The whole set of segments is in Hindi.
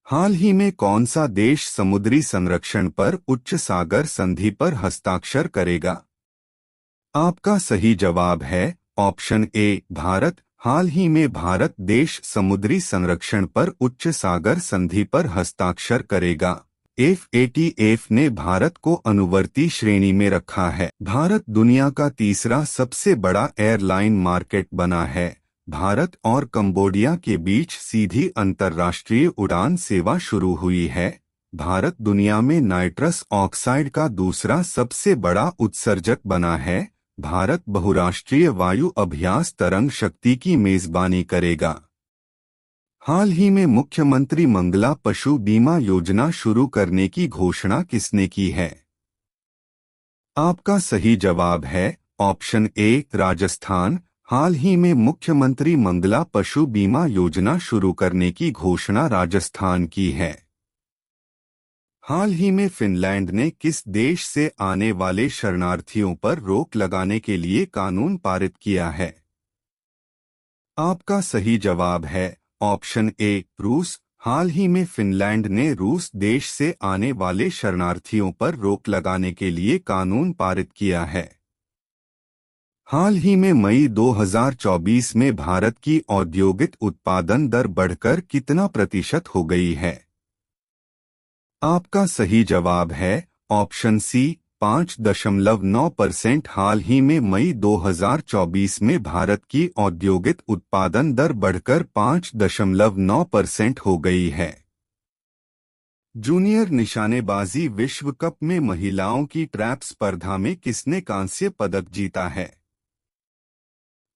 हाल ही में कौन सा देश समुद्री संरक्षण पर उच्च सागर संधि पर हस्ताक्षर करेगा? आपका सही जवाब है ऑप्शन ए भारत। हाल ही में भारत देश समुद्री संरक्षण पर उच्च सागर संधि पर हस्ताक्षर करेगा। FATF ने भारत को अनुवर्ती श्रेणी में रखा है। भारत दुनिया का तीसरा सबसे बड़ा एयरलाइन मार्केट बना है। भारत और कंबोडिया के बीच सीधी अंतर्राष्ट्रीय उड़ान सेवा शुरू हुई है। भारत दुनिया में नाइट्रस ऑक्साइड का दूसरा सबसे बड़ा उत्सर्जक बना है। भारत बहुराष्ट्रीय वायु अभ्यास तरंग शक्ति की मेजबानी करेगा। हाल ही में मुख्यमंत्री मंगला पशु बीमा योजना शुरू करने की घोषणा किसने की है? आपका सही जवाब है ऑप्शन ए राजस्थान। हाल ही में मुख्यमंत्री मंगला पशु बीमा योजना शुरू करने की घोषणा राजस्थान की है। हाल ही में फिनलैंड ने किस देश से आने वाले शरणार्थियों पर रोक लगाने के लिए कानून पारित किया है? आपका सही जवाब है ऑप्शन ए रूस। हाल ही में फिनलैंड ने रूस देश से आने वाले शरणार्थियों पर रोक लगाने के लिए कानून पारित किया है। हाल ही में मई 2024 में भारत की औद्योगिक उत्पादन दर बढ़कर कितना प्रतिशत हो गई है? आपका सही जवाब है ऑप्शन सी 5.9%। हाल ही में मई 2024 में भारत की औद्योगिक उत्पादन दर बढ़कर 5.9% हो गई है। जूनियर निशानेबाजी विश्व कप में महिलाओं की ट्रैप स्पर्धा में किसने कांस्य पदक जीता है?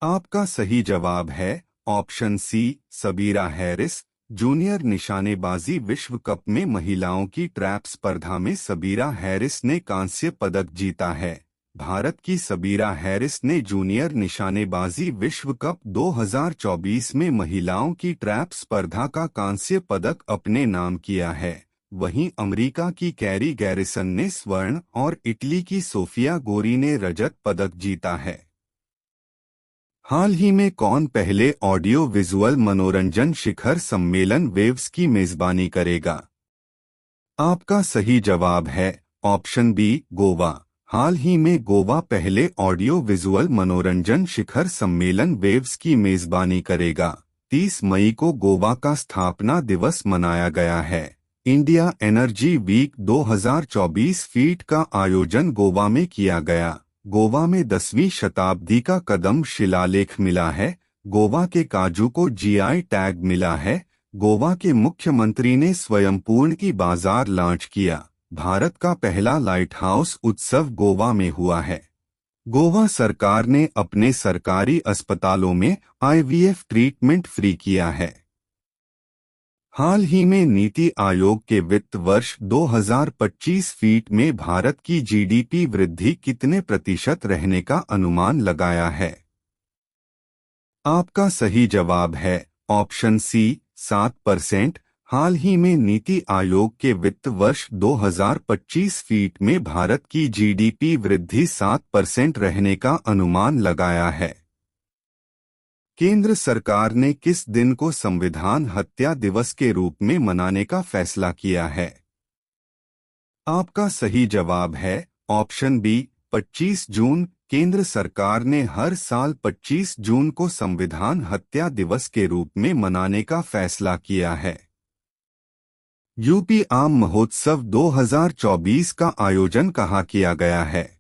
आपका सही जवाब है option C Sabeera Haris. Junior निशानेबाजी विश्व कप में महिलाओं की ट्रैप स्पर्धा में सबीरा हैरिस ने कांस्य पदक जीता है। भारत की सबीरा हैरिस ने जूनियर निशानेबाजी विश्व कप 2024 में महिलाओं की ट्रैप स्पर्धा का कांस्य पदक अपने नाम किया है। वहीं अमेरिका की कैरी गैरिसन ने स्वर्ण और इटली की सोफिया गोरी ने रजत पदक जीता है। हाल ही में कौन पहले ऑडियो विजुअल मनोरंजन शिखर सम्मेलन वेव्स की मेजबानी करेगा? आपका सही जवाब है ऑप्शन बी गोवा। हाल ही में गोवा पहले ऑडियो विजुअल मनोरंजन शिखर सम्मेलन वेव्स की मेजबानी करेगा। 30 मई को गोवा का स्थापना दिवस मनाया गया है। इंडिया एनर्जी वीक 2024 फीट का आयोजन गोवा में किया गया। गोवा में 10वीं शताब्दी का कदम शिलालेख मिला है। गोवा के काजू को GI टैग मिला है। गोवा के मुख्यमंत्री ने स्वयंपूर्ण की बाजार लॉन्च किया। भारत का पहला लाइट हाउस उत्सव गोवा में हुआ है। गोवा सरकार ने अपने सरकारी अस्पतालों में IVF ट्रीटमेंट फ्री किया है। हाल ही में नीति आयोग के वित्त वर्ष 2025 फीट में भारत की GDP वृद्धि कितने प्रतिशत रहने का अनुमान लगाया है? आपका सही जवाब है ऑप्शन सी 7%। हाल ही में नीति आयोग के वित्त वर्ष 2025 फीट में भारत की GDP वृद्धि 7% रहने का अनुमान लगाया है। केंद्र सरकार ने किस दिन को संविधान हत्या दिवस के रूप में मनाने का फैसला किया है? आपका सही जवाब है ऑप्शन बी 25 जून। केंद्र सरकार ने हर साल 25 जून को संविधान हत्या दिवस के रूप में मनाने का फैसला किया है। यूपी आम महोत्सव 2024 का आयोजन कहाँ किया गया है?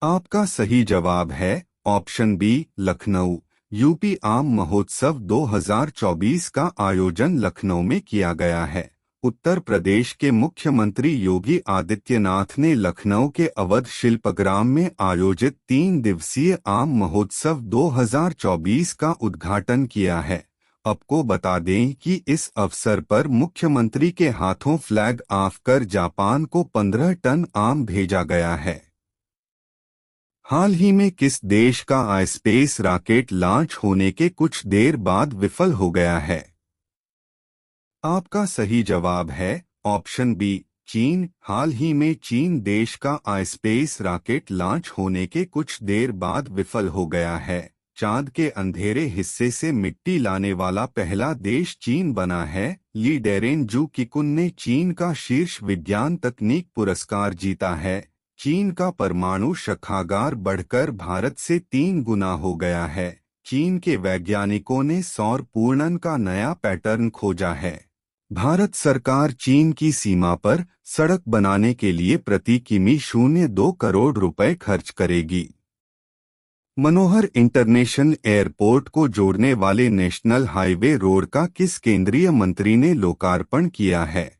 आपका सही जवाब है ऑप्शन बी लखनऊ। यूपी आम महोत्सव 2024 का आयोजन लखनऊ में किया गया है। उत्तर प्रदेश के मुख्यमंत्री योगी आदित्यनाथ ने लखनऊ के अवध शिल्पग्राम में आयोजित 3 दिवसीय आम महोत्सव 2024 का उद्घाटन किया है। आपको बता दें कि इस अवसर पर मुख्यमंत्री के हाथों फ्लैग ऑफ कर जापान को 15 टन आम भेजा गया है। हाल ही में किस देश का आईस्पेस रॉकेट लॉन्च होने के कुछ देर बाद विफल हो गया है? आपका सही जवाब है ऑप्शन बी चीन। हाल ही में चीन देश का आईस्पेस रॉकेट लॉन्च होने के कुछ देर बाद विफल हो गया है। चांद के अंधेरे हिस्से से मिट्टी लाने वाला पहला देश चीन बना है। ली डेरेन-जू किकुन ने चीन का शीर्ष विज्ञान तकनीक पुरस्कार जीता है। चीन का परमाणु शस्त्रागार बढ़कर भारत से 3 गुना हो गया है। चीन के वैज्ञानिकों ने सौर पूर्णन का नया पैटर्न खोजा है। भारत सरकार चीन की सीमा पर सड़क बनाने के लिए प्रति किमी 0.2 करोड़ रुपए खर्च करेगी। मनोहर इंटरनेशनल एयरपोर्ट को जोड़ने वाले नेशनल हाईवे रोड का किस केंद्रीय मंत्री ने लोकार्पण किया है?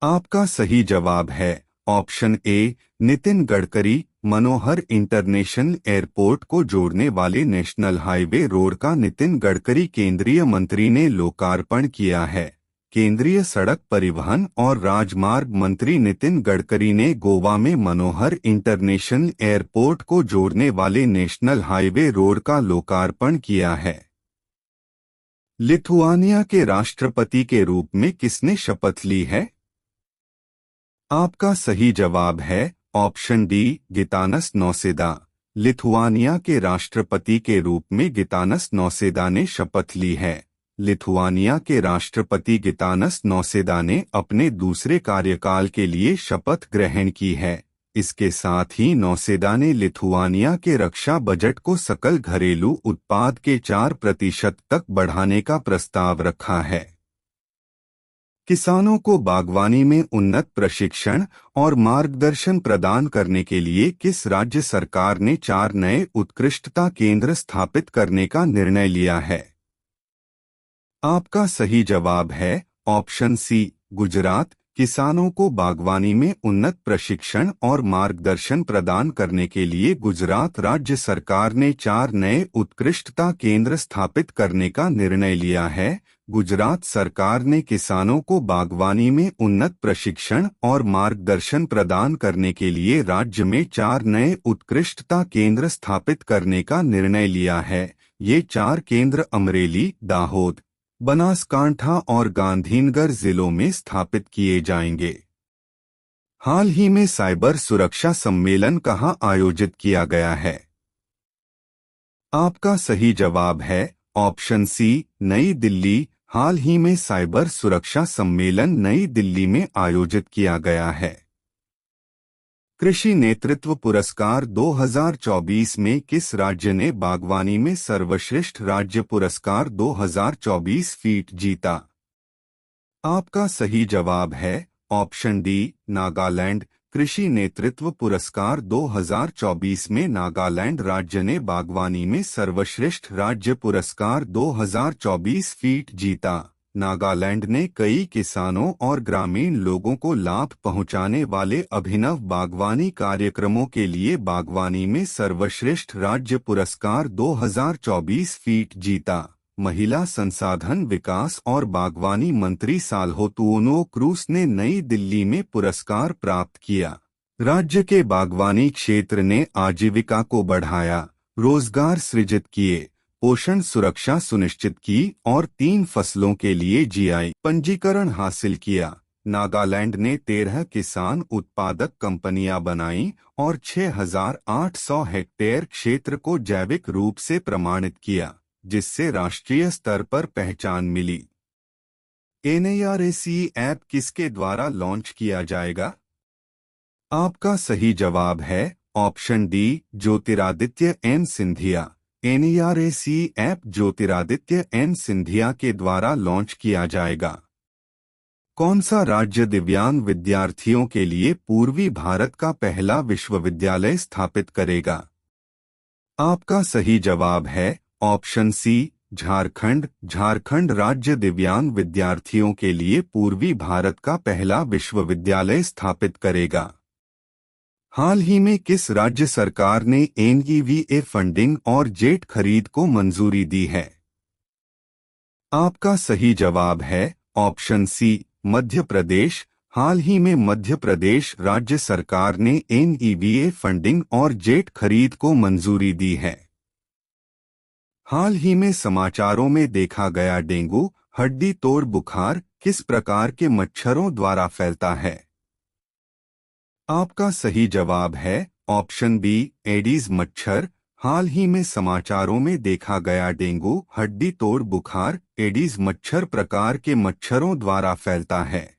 आपका सही जवाब है option A Nitin Gadkari. Manohar international airport को जोड़ने वाले नेशनल हाईवे रोड का नितिन गडकरी केंद्रीय मंत्री ने लोकार्पण किया है। केंद्रीय सड़क परिवहन और राजमार्ग मंत्री नितिन गडकरी ने गोवा में मनोहर इंटरनेशनल एयरपोर्ट को जोड़ने वाले नेशनल हाईवे रोड का लोकार्पण किया है। लिथुआनिया के राष्ट्रपति के रूप में किसने शपथ ली है? आपका सही जवाब है ऑप्शन डी गितानस नौसेदा। लिथुआनिया के राष्ट्रपति के रूप में गितानस नौसेदा ने शपथ ली है। लिथुआनिया के राष्ट्रपति गितानस नौसेदा ने अपने दूसरे कार्यकाल के लिए शपथ ग्रहण की है। इसके साथ ही नौसेदा ने लिथुआनिया के रक्षा बजट को सकल घरेलू उत्पाद के 4% तक बढ़ाने का प्रस्ताव रखा है। किसानों को बागवानी में उन्नत प्रशिक्षण और मार्गदर्शन प्रदान करने के लिए किस राज्य सरकार ने 4 नए उत्कृष्टता केंद्र स्थापित करने का निर्णय लिया है? आपका सही जवाब है ऑप्शन सी गुजरात। किसानों को बागवानी में उन्नत प्रशिक्षण और मार्गदर्शन प्रदान करने के लिए गुजरात राज्य सरकार ने 4 नए उत्कृष्टता केंद्र स्थापित करने का निर्णय लिया है। गुजरात सरकार ने किसानों को बागवानी में उन्नत प्रशिक्षण और मार्गदर्शन प्रदान करने के लिए राज्य में 4 नए उत्कृष्टता केंद्र स्थापित करने का निर्णय लिया है। ये 4 केंद्र अमरेली, दाहोद, बनासकांठा और गांधीनगर जिलों में स्थापित किए जाएंगे। हाल ही में साइबर सुरक्षा सम्मेलन कहाँ आयोजित किया गया है? आपका सही जवाब है ऑप्शन सी नई दिल्ली। हाल ही में साइबर सुरक्षा सम्मेलन नई दिल्ली में आयोजित किया गया है। कृषि नेतृत्व पुरस्कार 2024 में किस राज्य ने बागवानी में सर्वश्रेष्ठ राज्य पुरस्कार 2024 फीट जीता? आपका सही जवाब है ऑप्शन डी नागालैंड। कृषि नेतृत्व पुरस्कार 2024 में नागालैंड राज्य ने बागवानी में सर्वश्रेष्ठ राज्य पुरस्कार 2024 फीट जीता। नागालैंड ने कई किसानों और ग्रामीण लोगों को लाभ पहुंचाने वाले अभिनव बागवानी कार्यक्रमों के लिए बागवानी में सर्वश्रेष्ठ राज्य पुरस्कार 2024 फीट जीता। महिला संसाधन विकास और बागवानी मंत्री साल्होतुओनो क्रूस ने नई दिल्ली में पुरस्कार प्राप्त किया। राज्य के बागवानी क्षेत्र ने आजीविका को बढ़ाया, रोजगार सृजित किए, पोषण सुरक्षा सुनिश्चित की और 3 फसलों के लिए जीआई पंजीकरण हासिल किया। नागालैंड ने 13 किसान उत्पादक कंपनियां बनाई और 6,800 हेक्टेयर क्षेत्र को जैविक रूप से प्रमाणित किया, जिससे राष्ट्रीय स्तर पर पहचान मिली। एनआईआरएसी ऐप किसके द्वारा लॉन्च किया जाएगा? आपका सही जवाब है option D Jyotiraditya N Scindia. NIRAC app Jyotiraditya N Scindia के द्वारा लॉन्च किया जाएगा। कौन सा राज्य दिव्यांग विद्यार्थियों के लिए पूर्वी भारत का पहला विश्वविद्यालय स्थापित करेगा? आपका सही जवाब है ऑप्शन सी झारखंड। झारखंड राज्य दिव्यांग विद्यार्थियों के लिए पूर्वी भारत का पहला विश्वविद्यालय स्थापित करेगा। हाल ही में किस राज्य सरकार ने एनईवीए फंडिंग और जेट खरीद को मंजूरी दी है? आपका सही जवाब है ऑप्शन सी मध्य प्रदेश। हाल ही में मध्य प्रदेश राज्य सरकार ने एनईवीए फंडिंग और जेट खरीद को मंजूरी दी है। हाल ही में समाचारों में देखा गया डेंगू हड्डी तोड़ बुखार किस प्रकार के मच्छरों द्वारा फैलता है? आपका सही जवाब है ऑप्शन बी एडीज मच्छर। हाल ही में समाचारों में देखा गया डेंगू हड्डी तोड़ बुखार एडीज मच्छर प्रकार के मच्छरों द्वारा फैलता है।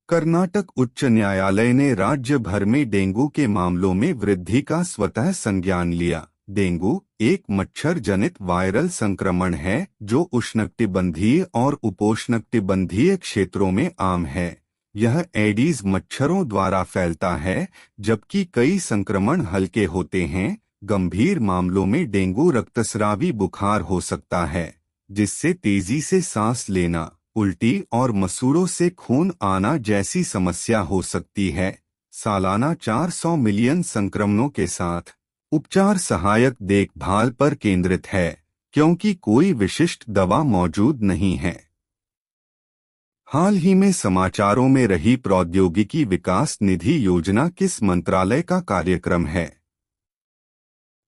कर्नाटक उच्च न्यायालय ने राज्य भर में डेंगू के मामलों में वृद्धि का स्वतः संज्ञान लिया। डेंगू एक मच्छर जनित वायरल संक्रमण है जो उष्णकटिबंधीय और उपोष्णकटिबंधीय क्षेत्रों में आम है। यह एडीज मच्छरों द्वारा फैलता है, जबकि कई संक्रमण हल्के होते हैं। गंभीर मामलों में डेंगू रक्तस्रावी बुखार हो सकता है, जिससे तेजी से सांस लेना, उल्टी और मसूड़ों से खून आना जैसी समस्या हो सकती है। सालाना 400 मिलियन संक्रमणों के साथ उपचार सहायक देखभाल पर केंद्रित है, क्योंकि कोई विशिष्ट दवा मौजूद नहीं है। हाल ही में समाचारों में रही प्रौद्योगिकी विकास निधि योजना किस मंत्रालय का कार्यक्रम है?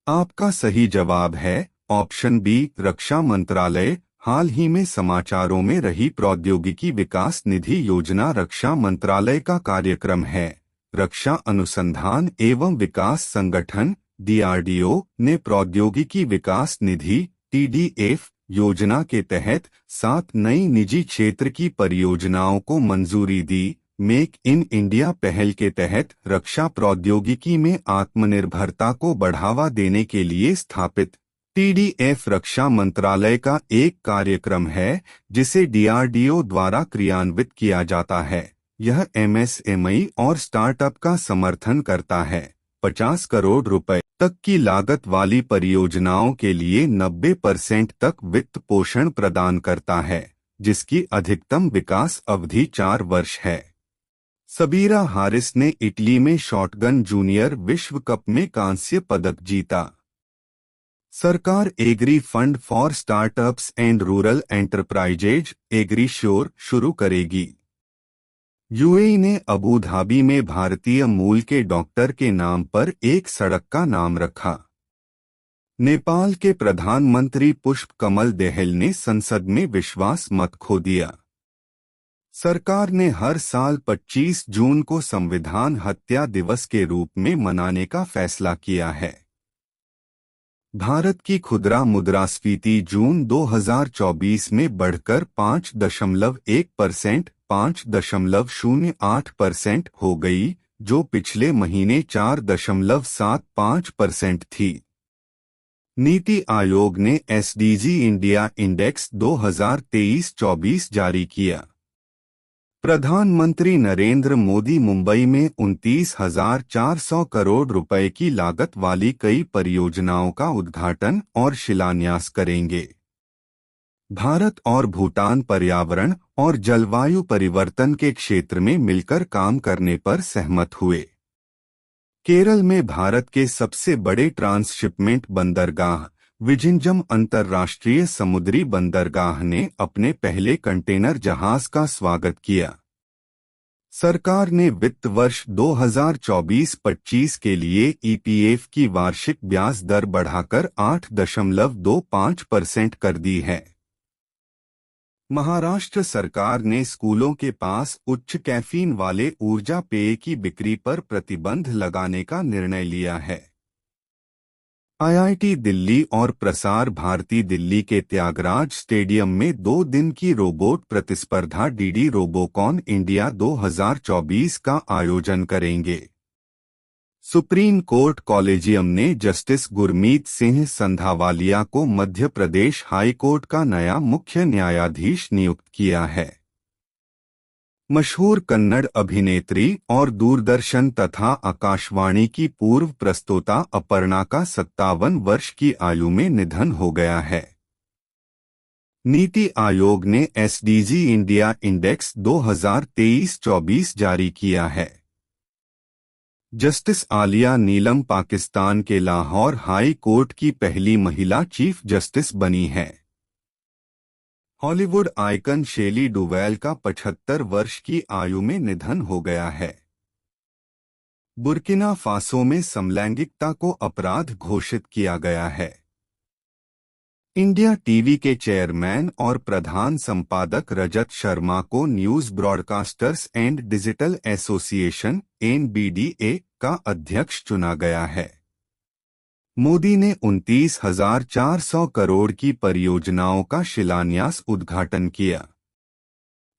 आपका सही जवाब है ऑप्शन बी, रक्षा मंत्रालय। हाल ही में समाचारों में रही प्रौद्योगिकी विकास निधि योजना रक्षा मंत्रालय का कार्यक्रम है। रक्षा अनुसंधान एवं विकास संगठन DRDO ने प्रौद्योगिकी विकास निधि TDF योजना के तहत 7 नई निजी क्षेत्र की परियोजनाओं को मंजूरी दी। मेक इन इंडिया पहल के तहत रक्षा प्रौद्योगिकी में आत्मनिर्भरता को बढ़ावा देने के लिए स्थापित TDF रक्षा मंत्रालय का एक कार्यक्रम है, जिसे DRDO द्वारा क्रियान्वित किया जाता है। यह MSME और स्टार्टअप का समर्थन करता है। 50 करोड़ रुपए तक की लागत वाली परियोजनाओं के लिए 90% तक वित्त पोषण प्रदान करता है, जिसकी अधिकतम विकास अवधि 4 वर्ष है। सबीरा हारिस ने इटली में शॉटगन जूनियर विश्व कप में कांस्य पदक जीता। सरकार agri fund for startups and rural enterprises agri sure शुरू करेगी। UAE ने अबू धाबी में भारतीय मूल के डॉक्टर के नाम पर एक सड़क का नाम रखा। नेपाल के प्रधानमंत्री पुष्प कमल दहल ने संसद में विश्वास मत खो दिया। सरकार ने हर साल 25 जून को संविधान हत्या दिवस के रूप में मनाने का फैसला किया है। भारत की खुदरा मुद्रास्फीति जून 2024 में बढ़कर 5.1% 5.08% हो गई, जो पिछले महीने 4.75% थी। नीति आयोग ने SDG इंडिया इंडेक्स 2023-24 जारी किया। प्रधानमंत्री नरेंद्र मोदी मुंबई में 29,400 करोड़ रुपए की लागत वाली कई परियोजनाओं का उद्घाटन और शिलान्यास करेंगे। भारत और भूटान पर्यावरण और जलवायु परिवर्तन के क्षेत्र में मिलकर काम करने पर सहमत हुए। केरल में भारत के सबसे बड़े ट्रांसशिपमेंट बंदरगाह विझिंजम अंतर्राष्ट्रीय समुद्री बंदरगाह ने अपने पहले कंटेनर जहाज का स्वागत किया। सरकार ने वित्त वर्ष 2024-25 के लिए EPF की वार्षिक ब्याज दर बढ़ाकर 8.25% कर दी है। महाराष्ट्र सरकार ने स्कूलों के पास उच्च कैफीन वाले ऊर्जा पेय की बिक्री पर प्रतिबंध लगाने का निर्णय लिया है। IIT दिल्ली और प्रसार भारती दिल्ली के त्यागराज स्टेडियम में 2 दिन की रोबोट प्रतिस्पर्धा DD रोबोकॉन इंडिया 2024 का आयोजन करेंगे। सुप्रीम कोर्ट कॉलेजियम ने जस्टिस गुरमीत सिंह संधावालिया को मध्य प्रदेश हाई कोर्ट का नया मुख्य न्यायाधीश नियुक्त किया है। मशहूर कन्नड़ अभिनेत्री और दूरदर्शन तथा आकाशवाणी की पूर्व प्रस्तोता अपर्णा का 57 वर्ष की आयु में निधन हो गया है। नीति आयोग ने SDG इंडिया इंडेक्स 2023-24 जारी किया है। जस्टिस आलिया नीलम पाकिस्तान के लाहौर हाई कोर्ट की पहली महिला चीफ जस्टिस बनी है। हॉलीवुड आइकन शेली डुवेल का 75 वर्ष की आयु में निधन हो गया है। बुर्किना फासो में समलैंगिकता को अपराध घोषित किया गया है। इंडिया टीवी के चेयरमैन और प्रधान संपादक रजत शर्मा को news broadcasters and digital association NBDA का अध्यक्ष चुना गया है। मोदी ने 29,400 करोड़ की परियोजनाओं का शिलान्यास उद्घाटन किया।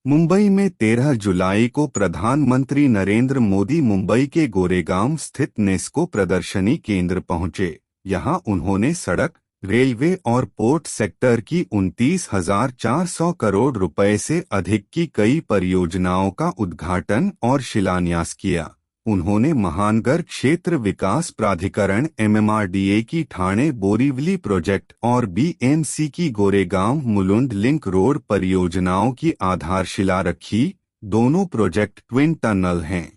मुंबई में 13 जुलाई को प्रधानमंत्री नरेंद्र मोदी मुंबई के गोरेगांव स्थित नेस्को प्रदर्शनी केंद्र पहुंचे। यहां उन्होंने सड़क, रेलवे और पोर्ट सेक्टर की 29,400 करोड़ रुपए से अधिक की कई परियोजनाओं का उद्घाटन और शिलान्यास किया। उन्होंने महानगर क्षेत्र विकास प्राधिकरण MMRDA की ठाणे बोरीवली प्रोजेक्ट और BMC की गोरेगांव मुलुंड लिंक रोड परियोजनाओं की आधारशिला रखी। दोनों प्रोजेक्ट ट्विन टनल हैं।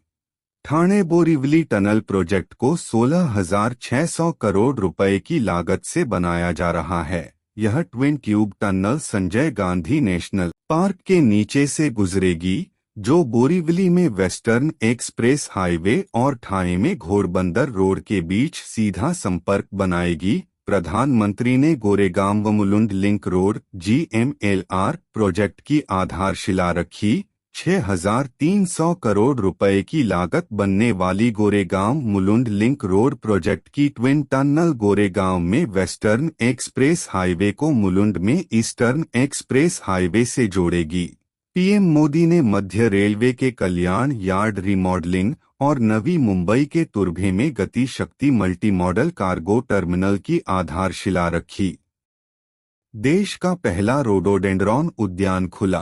ठाणे बोरीवली टनल प्रोजेक्ट को 16,600 करोड़ रुपए की लागत से बनाया जा रहा है। यह twin tube tunnel Sanjay Gandhi national park के नीचे से गुजरेगी, जो बोरीवली में वेस्टर्न एक्सप्रेस हाईवे और ठाणे में घोड़बंदर रोड के बीच सीधा संपर्क बनाएगी। प्रधानमंत्री ने Goregaon Mulund link road GMLR project की आधारशिला रखी। 6,300 करोड़ रुपए की लागत बनने वाली Goregaon Mulund link road project की ट्विन टनल गोरेगांव में वेस्टर्न एक्सप्रेस हाईवे को मुलुंड में ईस्टर्न एक्सप्रेस हाईवे से जोड़ेगी। पीएम मोदी ने मध्य रेलवे के कल्याण यार्ड रिमॉडलिंग और नवी मुंबई के तुर्भे में गति शक्ति मल्टी मॉडल कार्गो टर्मिनल की आधारशिला रखी। देश का पहला रोडोडेंड्रॉन उद्यान खुला।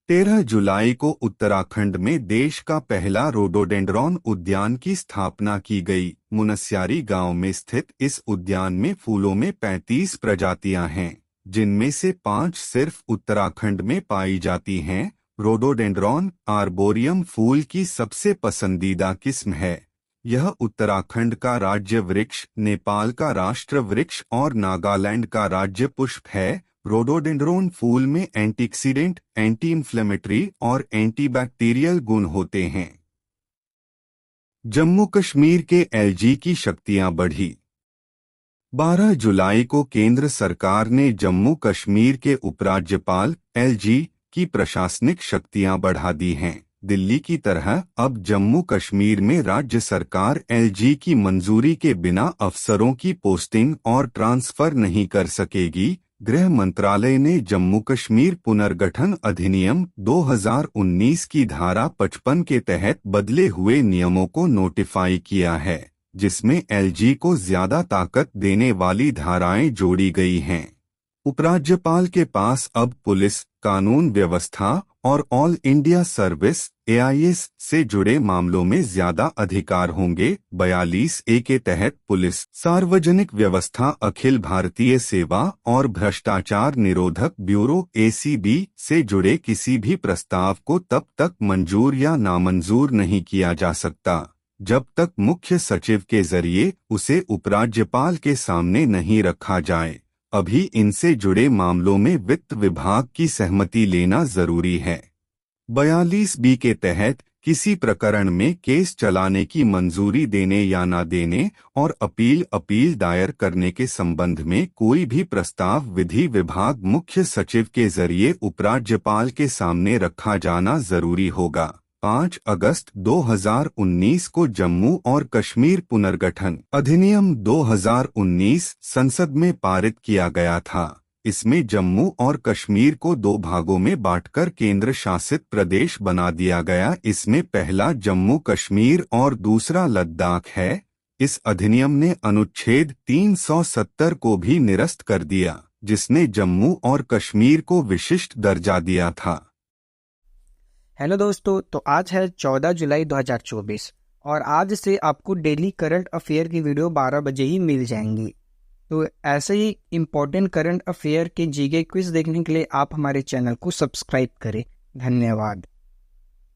13 जुलाई को उत्तराखंड में देश का पहला रोडोडेंड्रॉन उद्यान की स्थापना की गई। मुनस्यारी गांव में स्थित इस उद्यान में फूलों में 35 प्रजातियां हैं, जिनमें से 5 सिर्फ उत्तराखंड में पाई जाती हैं। रोडोडेंड्रॉन आर्बोरियम फूल की सबसे पसंदीदा किस्म है। यह उत्तराखंड का राज्य वृक्ष, नेपाल का राष्ट्र वृक्ष और नागालैंड का राज्य पुष्प है। रोडोडेंड्रोन फूल में एंटीऑक्सीडेंट, एंटी इन्फ्लेमेटरी और एंटीबैक्टीरियल गुण होते हैं। जम्मू कश्मीर के LG की शक्तियां बढ़ी। 12 जुलाई को केंद्र सरकार ने जम्मू कश्मीर के उपराज्यपाल LG की प्रशासनिक शक्तियां बढ़ा दी हैं। दिल्ली की तरह अब जम्मू कश्मीर में राज्य सरकार LG की मंजूरी के बिना अफसरों की पोस्टिंग और ट्रांसफर नहीं कर सकेगी। गृह मंत्रालय ने जम्मू कश्मीर पुनर्गठन अधिनियम 2019 की धारा 55 के तहत बदले हुए नियमों को नोटिफाई किया है, जिसमें LG को ज्यादा ताकत देने वाली धाराएं जोड़ी गई हैं। उपराज्यपाल के पास अब पुलिस, कानून व्यवस्था और ऑल इंडिया सर्विस AIS से जुड़े मामलों में ज्यादा अधिकार होंगे। 42A के तहत पुलिस, सार्वजनिक व्यवस्था, अखिल भारतीय सेवा और भ्रष्टाचार निरोधक ब्यूरो ACB से जुड़े किसी भी प्रस्ताव को तब तक मंजूर या नामंजूर नहीं किया जा सकता जब तक मुख्य सचिव के जरिए उसे उपराज्यपाल के सामने नहीं रखा जाए। अभी इनसे जुड़े मामलों में वित्त विभाग की सहमति लेना जरूरी है। 42B के तहत किसी प्रकरण में केस चलाने की मंजूरी देने या न देने और अपील दायर करने के संबंध में कोई भी प्रस्ताव विधि विभाग मुख्य सचिव के जरिए उपराज्यपाल के सामने रखा जाना जरूरी होगा। 5 अगस्त 2019 को जम्मू और कश्मीर पुनर्गठन अधिनियम 2019 संसद में पारित किया गया था। इसमें जम्मू और कश्मीर को 2 भागों में बांटकर केंद्र शासित प्रदेश बना दिया गया। इसमें पहला जम्मू कश्मीर और दूसरा लद्दाख है। इस अधिनियम ने अनुच्छेद 370 को भी निरस्त कर दिया, जिसने जम्मू और कश्मीर को विशिष्ट दर्जा दिया था। हेलो दोस्तों, तो आज है 14 जुलाई 2024 और आज से आपको डेली करंट अफेयर की वीडियो 12 बजे ही मिल जाएंगी। तो ऐसे ही इम्पोर्टेंट करंट अफेयर के जीके क्विज देखने के लिए आप हमारे चैनल को सब्सक्राइब करें। धन्यवाद।